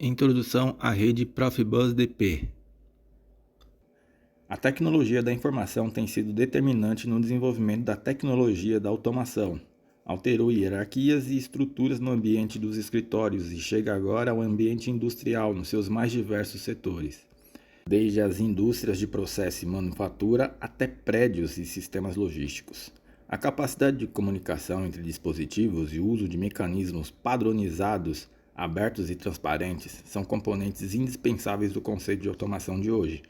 Introdução à rede Profibus DP. A tecnologia da informação tem sido determinante no desenvolvimento da tecnologia da automação. Alterou hierarquias e estruturas no ambiente dos escritórios e chega agora ao ambiente industrial nos seus mais diversos setores, desde as indústrias de processo e manufatura até prédios e sistemas logísticos. A capacidade de comunicação entre dispositivos e o uso de mecanismos padronizados, abertos e transparentes são componentes indispensáveis do conceito de automação de hoje.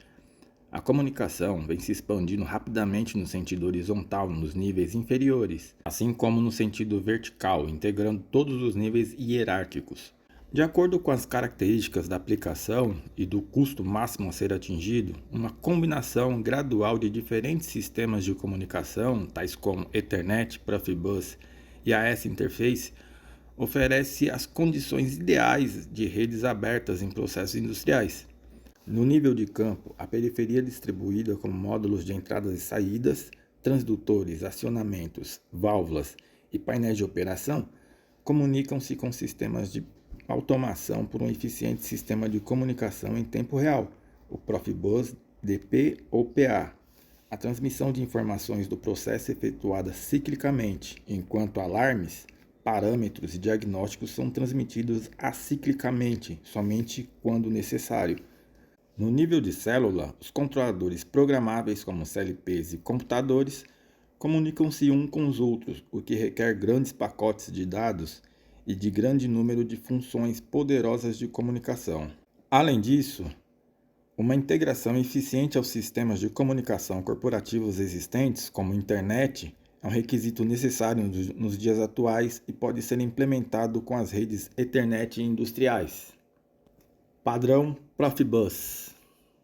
A comunicação vem se expandindo rapidamente no sentido horizontal nos níveis inferiores, assim como no sentido vertical, integrando todos os níveis hierárquicos. De acordo com as características da aplicação e do custo máximo a ser atingido, uma combinação gradual de diferentes sistemas de comunicação, tais como Ethernet, Profibus e AS Interface, oferece as condições ideais de redes abertas em processos industriais. No nível de campo, a periferia distribuída como módulos de entradas e saídas, transdutores, acionamentos, válvulas e painéis de operação comunicam-se com sistemas de automação por um eficiente sistema de comunicação em tempo real, o Profibus DP ou PA. A transmissão de informações do processo é efetuada ciclicamente, enquanto alarmes, parâmetros e diagnósticos são transmitidos aciclicamente, somente quando necessário. No nível de célula, os controladores programáveis como CLPs e computadores comunicam-se uns com os outros, o que requer grandes pacotes de dados e de grande número de funções poderosas de comunicação. Além disso, uma integração eficiente aos sistemas de comunicação corporativos existentes, como a internet, é um requisito necessário nos dias atuais e pode ser implementado com as redes Ethernet industriais. Padrão Profibus.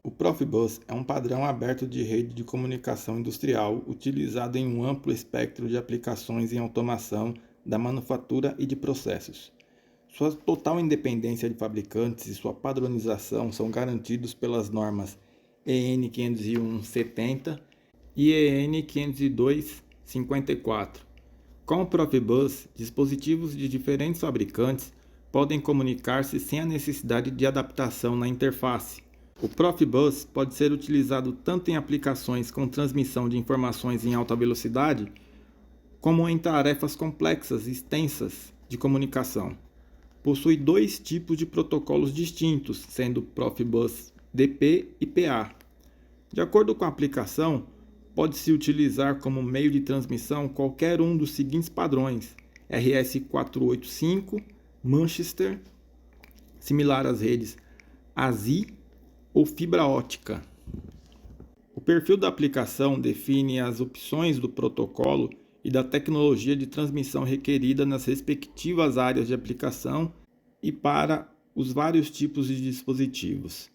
O Profibus é um padrão aberto de rede de comunicação industrial utilizado em um amplo espectro de aplicações em automação da manufatura e de processos. Sua total independência de fabricantes e sua padronização são garantidos pelas normas EN 501/70 e EN 502/54. Com o Profibus, dispositivos de diferentes fabricantes podem comunicar-se sem a necessidade de adaptação na interface. O Profibus pode ser utilizado tanto em aplicações com transmissão de informações em alta velocidade, como em tarefas complexas e extensas de comunicação. Possui dois tipos de protocolos distintos, sendo Profibus DP e PA. De acordo com a aplicação, pode-se utilizar como meio de transmissão qualquer um dos seguintes padrões: RS485, Manchester, similar às redes ASI ou fibra ótica. O perfil da aplicação define as opções do protocolo e da tecnologia de transmissão requerida nas respectivas áreas de aplicação e para os vários tipos de dispositivos.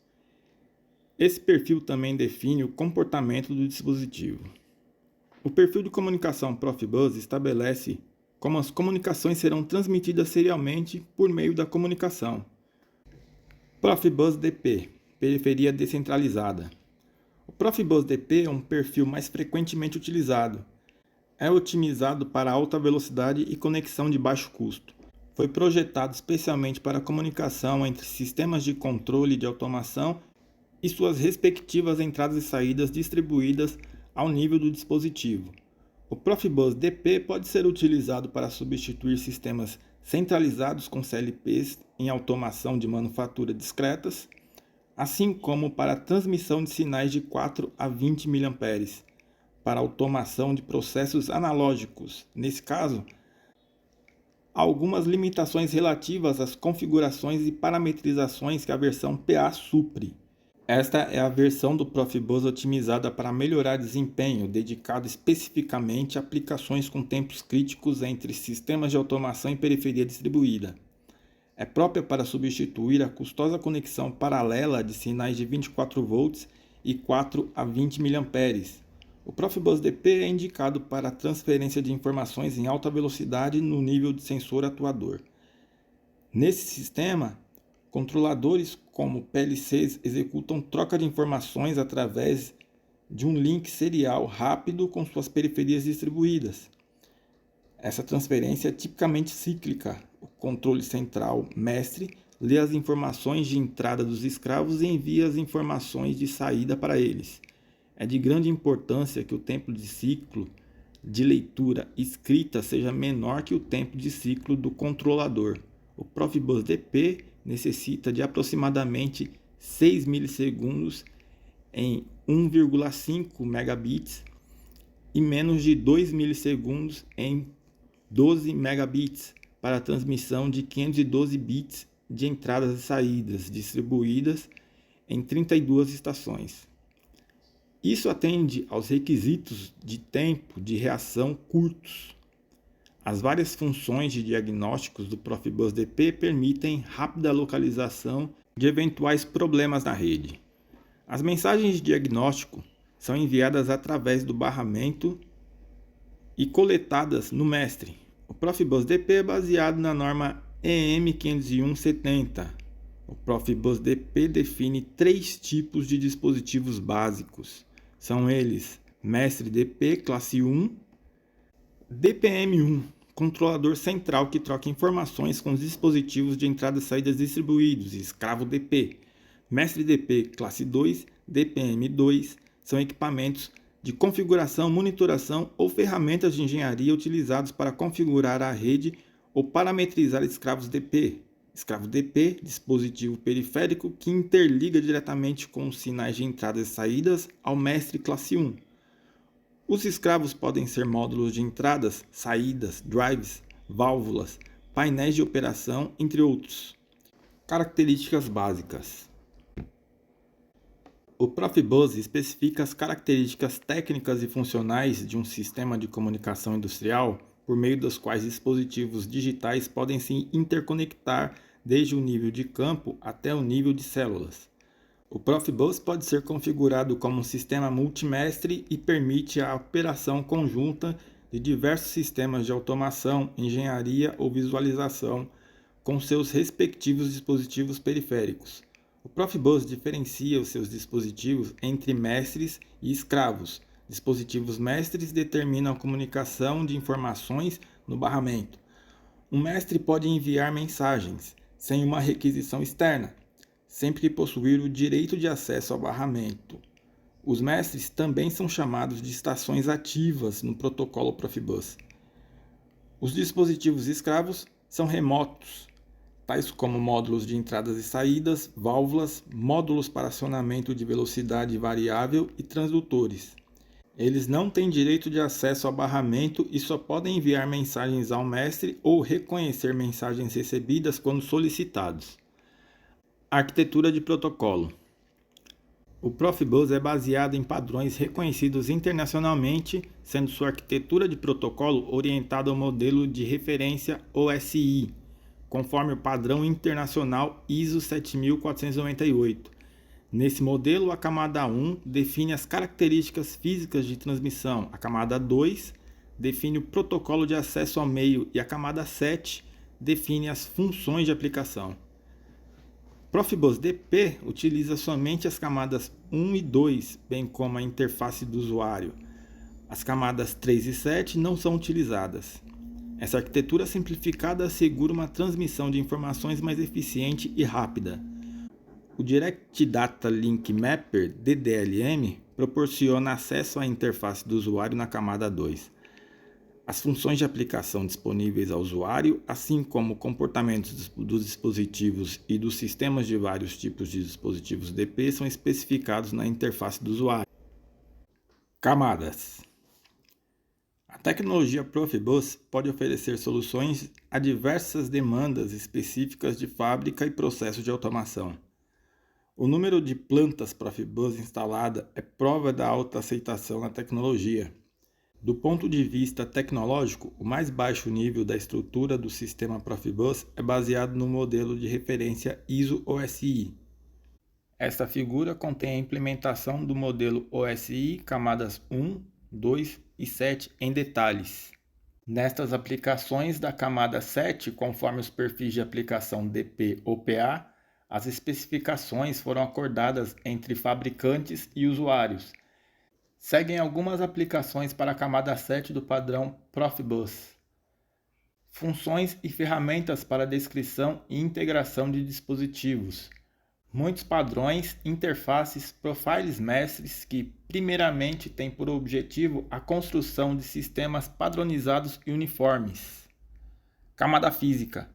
Esse perfil também define o comportamento do dispositivo. O perfil de comunicação Profibus estabelece como as comunicações serão transmitidas serialmente por meio da comunicação. Profibus DP, periferia descentralizada. O Profibus DP é um perfil mais frequentemente utilizado. É otimizado para alta velocidade e conexão de baixo custo. Foi projetado especialmente para a comunicação entre sistemas de controle de automação e suas respectivas entradas e saídas distribuídas ao nível do dispositivo. O Profibus DP pode ser utilizado para substituir sistemas centralizados com CLPs em automação de manufatura discretas, assim como para a transmissão de sinais de 4 a 20 mA, para automação de processos analógicos. Nesse caso, há algumas limitações relativas às configurações e parametrizações que a versão PA supre. Esta é a versão do Profibus otimizada para melhorar desempenho, dedicado especificamente a aplicações com tempos críticos entre sistemas de automação e periferia distribuída. É própria para substituir a custosa conexão paralela de sinais de 24 volts e 4 a 20 mA. O Profibus DP é indicado para a transferência de informações em alta velocidade no nível de sensor atuador. Nesse sistema, controladores como PLCs executam troca de informações através de um link serial rápido com suas periferias distribuídas. Essa transferência é tipicamente cíclica. O controle central mestre lê as informações de entrada dos escravos e envia as informações de saída para eles. É de grande importância que o tempo de ciclo de leitura escrita seja menor que o tempo de ciclo do controlador. O Profibus DP necessita de aproximadamente 6 milissegundos em 1,5 megabits e menos de 2 milissegundos em 12 megabits para a transmissão de 512 bits de entradas e saídas distribuídas em 32 estações. Isso atende aos requisitos de tempo de reação curtos. As várias funções de diagnósticos do Profibus DP permitem rápida localização de eventuais problemas na rede. As mensagens de diagnóstico são enviadas através do barramento e coletadas no mestre. O Profibus DP é baseado na norma EN 501/70. O Profibus DP define 3 tipos de dispositivos básicos. São eles: mestre DP classe 1, DPM1, controlador central que troca informações com os dispositivos de entrada e saídas distribuídos, escravo DP. Mestre DP classe 2, DPM2 são equipamentos de configuração, monitoração ou ferramentas de engenharia utilizados para configurar a rede ou parametrizar escravos DP. Escravo DP, dispositivo periférico que interliga diretamente com os sinais de entradas e saídas ao mestre classe 1. Os escravos podem ser módulos de entradas, saídas, drives, válvulas, painéis de operação, entre outros. Características básicas. O Profibus especifica as características técnicas e funcionais de um sistema de comunicação industrial por meio das quais dispositivos digitais podem se interconectar desde o nível de campo até o nível de células. O Profibus pode ser configurado como um sistema multimestre e permite a operação conjunta de diversos sistemas de automação, engenharia ou visualização com seus respectivos dispositivos periféricos. O Profibus diferencia os seus dispositivos entre mestres e escravos. Dispositivos mestres determinam a comunicação de informações no barramento. Um mestre pode enviar mensagens sem uma requisição externa, sempre que possuir o direito de acesso ao barramento. Os mestres também são chamados de estações ativas no protocolo Profibus. Os dispositivos escravos são remotos, tais como módulos de entradas e saídas, válvulas, módulos para acionamento de velocidade variável e transdutores. Eles não têm direito de acesso ao barramento e só podem enviar mensagens ao mestre ou reconhecer mensagens recebidas quando solicitados. Arquitetura de protocolo. O Profibus é baseado em padrões reconhecidos internacionalmente, sendo sua arquitetura de protocolo orientada ao modelo de referência OSI, conforme o padrão internacional ISO 7498. Nesse modelo, a camada 1 define as características físicas de transmissão, a camada 2 define o protocolo de acesso ao meio e a camada 7 define as funções de aplicação. Profibus DP utiliza somente as camadas 1 e 2, bem como a interface do usuário. As camadas 3 e 7 não são utilizadas. Essa arquitetura simplificada assegura uma transmissão de informações mais eficiente e rápida. O Direct Data Link Mapper DDLM proporciona acesso à interface do usuário na camada 2. As funções de aplicação disponíveis ao usuário, assim como comportamentos dos dispositivos e dos sistemas de vários tipos de dispositivos DP, são especificados na interface do usuário. Camadas. A tecnologia Profibus pode oferecer soluções a diversas demandas específicas de fábrica e processo de automação. O número de plantas Profibus instalada é prova da alta aceitação na tecnologia. Do ponto de vista tecnológico, o mais baixo nível da estrutura do sistema Profibus é baseado no modelo de referência ISO OSI. Esta figura contém a implementação do modelo OSI camadas 1, 2 e 7 em detalhes. Nestas aplicações da camada 7, conforme os perfis de aplicação DP ou PA, as especificações foram acordadas entre fabricantes e usuários. Seguem algumas aplicações para a camada 7 do padrão Profibus. Funções e ferramentas para descrição e integração de dispositivos. Muitos padrões, interfaces, profiles mestres que, primeiramente, têm por objetivo a construção de sistemas padronizados e uniformes. Camada física.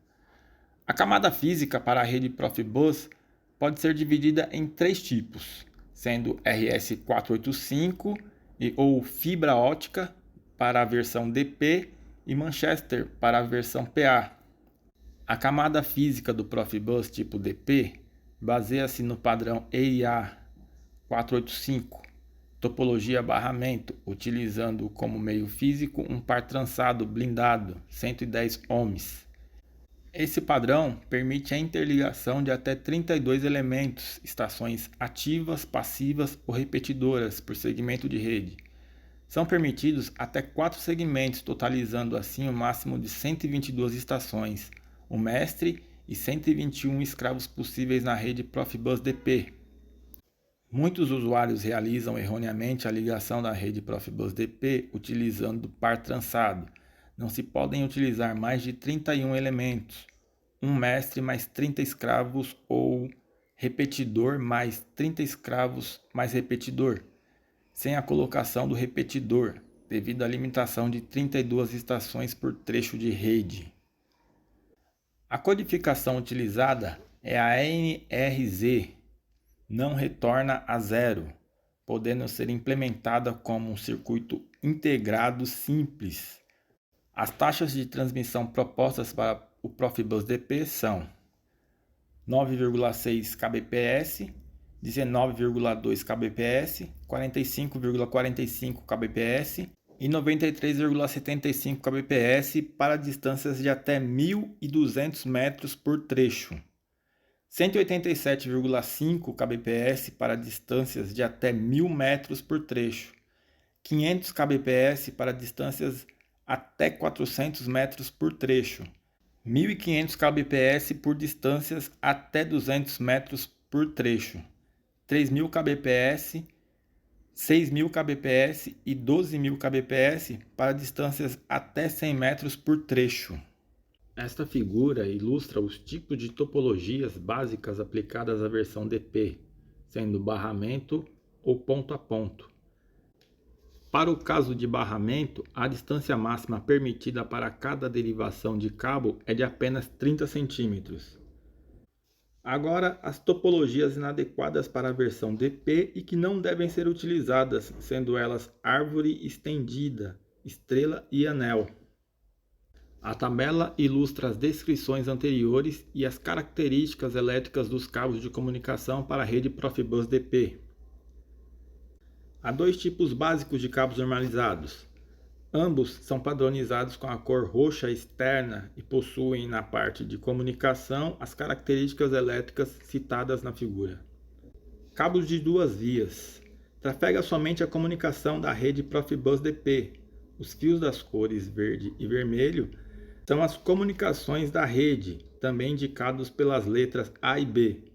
A camada física para a rede Profibus pode ser dividida em três tipos, sendo RS485 ou fibra ótica para a versão DP e Manchester para a versão PA. A camada física do Profibus tipo DP baseia-se no padrão EIA 485, topologia barramento, utilizando como meio físico um par trançado blindado 110 ohms. Esse padrão permite a interligação de até 32 elementos, estações ativas, passivas ou repetidoras por segmento de rede. São permitidos até 4 segmentos, totalizando assim o máximo de 122 estações, o mestre e 121 escravos possíveis na rede Profibus DP. Muitos usuários realizam erroneamente a ligação da rede Profibus DP utilizando par trançado. Não se podem utilizar mais de 31 elementos, um mestre mais 30 escravos ou repetidor mais 30 escravos mais repetidor, sem a colocação do repetidor, devido à limitação de 32 estações por trecho de rede. A codificação utilizada é a NRZ, não retorna a zero, podendo ser implementada como um circuito integrado simples. As taxas de transmissão propostas para o Profibus DP são 9,6 kbps, 19,2 kbps, 45,45 kbps e 93,75 kbps para distâncias de até 1.200 metros por trecho, 187,5 kbps para distâncias de até 1.000 metros por trecho, 500 kbps para distâncias até 400 metros por trecho, 1.500 kbps por distâncias até 200 metros por trecho, 3.000 kbps, 6.000 kbps e 12.000 kbps para distâncias até 100 metros por trecho. Esta figura ilustra os tipos de topologias básicas aplicadas à versão DP, sendo barramento ou ponto a ponto. Para o caso de barramento, a distância máxima permitida para cada derivação de cabo é de apenas 30 cm. Agora, as topologias inadequadas para a versão DP e que não devem ser utilizadas, sendo elas árvore estendida, estrela e anel. A tabela ilustra as descrições anteriores e as características elétricas dos cabos de comunicação para a rede Profibus DP. Há dois tipos básicos de cabos normalizados. Ambos são padronizados com a cor roxa externa e possuem na parte de comunicação as características elétricas citadas na figura. Cabos de duas vias. Trafega somente a comunicação da rede Profibus DP. Os fios das cores verde e vermelho são as comunicações da rede, também indicados pelas letras A e B.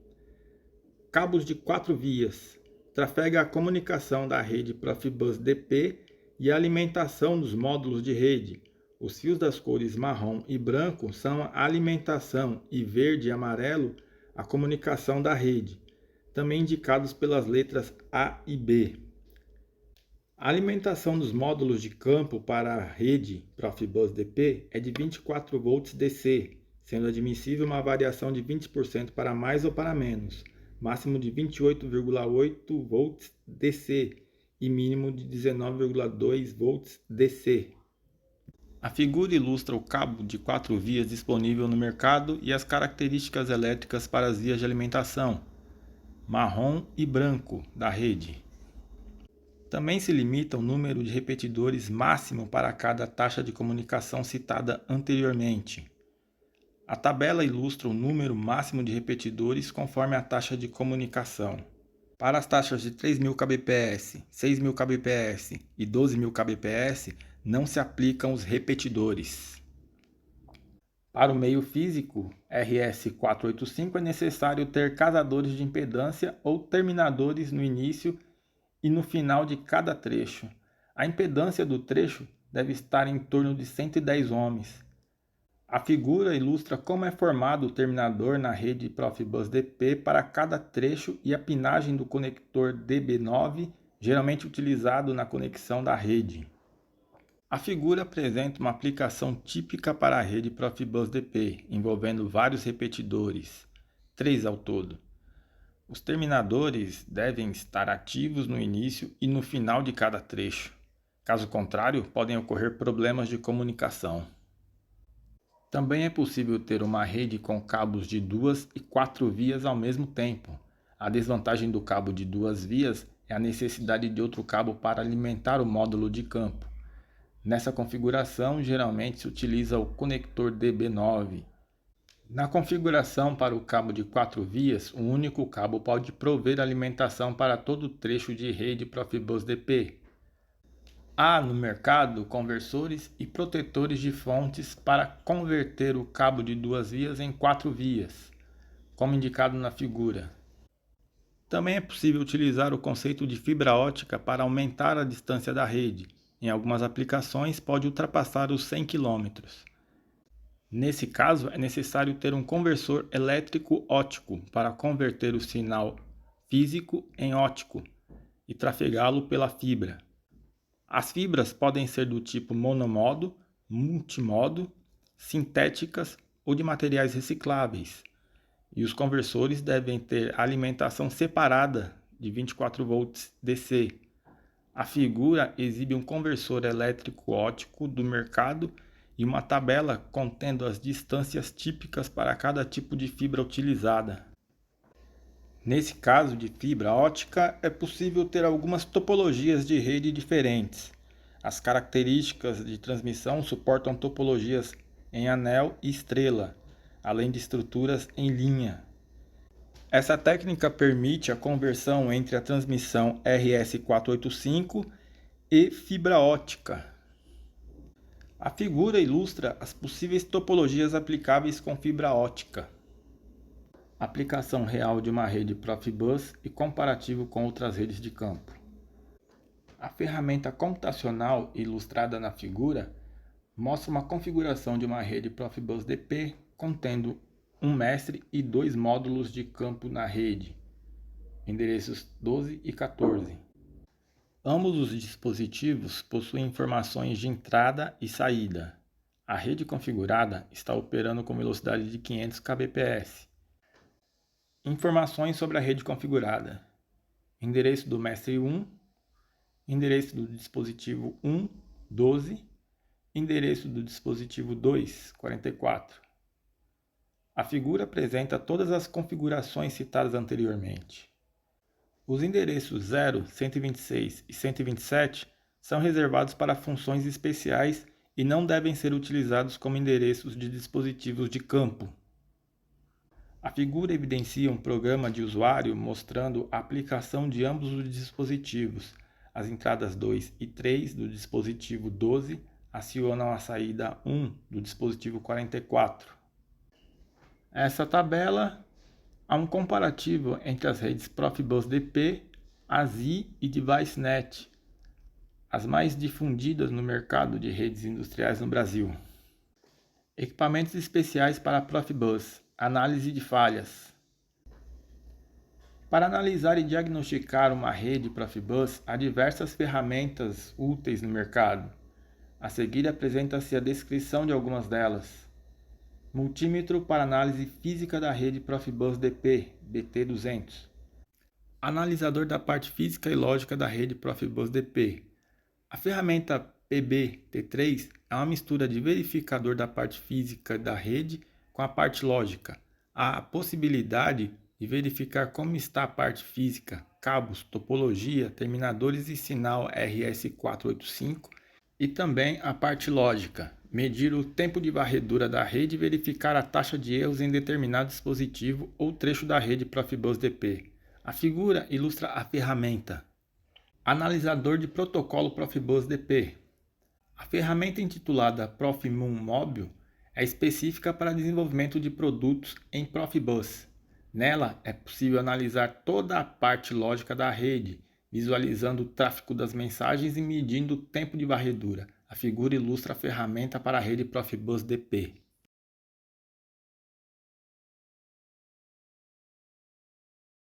Cabos de 4 vias. Trafega a comunicação da rede Profibus DP e a alimentação dos módulos de rede. Os fios das cores marrom e branco são a alimentação e verde e amarelo a comunicação da rede, também indicados pelas letras A e B. A alimentação dos módulos de campo para a rede Profibus DP é de 24 volts DC, sendo admissível uma variação de 20% para mais ou para menos, máximo de 28,8 volts DC e mínimo de 19,2 volts DC. A figura ilustra o cabo de 4 vias disponível no mercado e as características elétricas para as vias de alimentação, marrom e branco, da rede. Também se limita o número de repetidores máximo para cada taxa de comunicação citada anteriormente. A tabela ilustra o número máximo de repetidores conforme a taxa de comunicação. Para as taxas de 3.000 kbps, 6.000 kbps e 12.000 kbps, não se aplicam os repetidores. Para o meio físico, RS485 é necessário ter casadores de impedância ou terminadores no início e no final de cada trecho. A impedância do trecho deve estar em torno de 110 ohms. A figura ilustra como é formado o terminador na rede Profibus DP para cada trecho e a pinagem do conector DB9, geralmente utilizado na conexão da rede. A figura apresenta uma aplicação típica para a rede Profibus DP, envolvendo vários repetidores, 3 ao todo. Os terminadores devem estar ativos no início e no final de cada trecho. Caso contrário, podem ocorrer problemas de comunicação. Também é possível ter uma rede com cabos de 2 e 4 vias ao mesmo tempo. A desvantagem do cabo de 2 vias é a necessidade de outro cabo para alimentar o módulo de campo. Nessa configuração, geralmente se utiliza o conector DB9. Na configuração para o cabo de 4 vias, um único cabo pode prover alimentação para todo o trecho de rede Profibus DP. Há no mercado conversores e protetores de fontes para converter o cabo de 2 vias em 4 vias, como indicado na figura. Também é possível utilizar o conceito de fibra ótica para aumentar a distância da rede. Em algumas aplicações pode ultrapassar os 100 km. Nesse caso, é necessário ter um conversor elétrico óptico para converter o sinal físico em óptico e trafegá-lo pela fibra. As fibras podem ser do tipo monomodo, multimodo, sintéticas ou de materiais recicláveis. E os conversores devem ter alimentação separada de 24 volts DC. A figura exibe um conversor elétrico óptico do mercado e uma tabela contendo as distâncias típicas para cada tipo de fibra utilizada. Nesse caso de fibra ótica, é possível ter algumas topologias de rede diferentes. As características de transmissão suportam topologias em anel e estrela, além de estruturas em linha. Essa técnica permite a conversão entre a transmissão RS485 e fibra ótica. A figura ilustra as possíveis topologias aplicáveis com fibra ótica. Aplicação real de uma rede Profibus e comparativo com outras redes de campo. A ferramenta computacional ilustrada na figura mostra uma configuração de uma rede Profibus DP contendo um mestre e 2 módulos de campo na rede, endereços 12 e 14. Ambos os dispositivos possuem informações de entrada e saída. A rede configurada está operando com velocidade de 500 kbps. Informações sobre a rede configurada: endereço do mestre 1, endereço do dispositivo 1, 12, endereço do dispositivo 2, 44. A figura apresenta todas as configurações citadas anteriormente. Os endereços 0, 126 e 127 são reservados para funções especiais e não devem ser utilizados como endereços de dispositivos de campo. A figura evidencia um programa de usuário mostrando a aplicação de ambos os dispositivos. As entradas 2 e 3 do dispositivo 12 acionam a saída 1 do dispositivo 44. Essa tabela há um comparativo entre as redes Profibus DP, ASI e DeviceNet, as mais difundidas no mercado de redes industriais no Brasil. Equipamentos especiais para Profibus. Análise de falhas. Para analisar e diagnosticar uma rede Profibus, há diversas ferramentas úteis no mercado. A seguir apresenta-se a descrição de algumas delas. Multímetro para análise física da rede Profibus DP, BT200. Analisador da parte física e lógica da rede Profibus DP. A ferramenta PB-T3 é uma mistura de verificador da parte física da rede com a parte lógica. Há a possibilidade de verificar como está a parte física, cabos, topologia, terminadores e sinal RS485 e também a parte lógica, medir o tempo de varredura da rede e verificar a taxa de erros em determinado dispositivo ou trecho da rede Profibus DP. A figura ilustra a ferramenta. Analisador de protocolo Profibus DP. A ferramenta intitulada Profimum Móbil é específica para desenvolvimento de produtos em Profibus. Nela é possível analisar toda a parte lógica da rede, visualizando o tráfego das mensagens e medindo o tempo de varredura. A figura ilustra a ferramenta para a rede Profibus DP.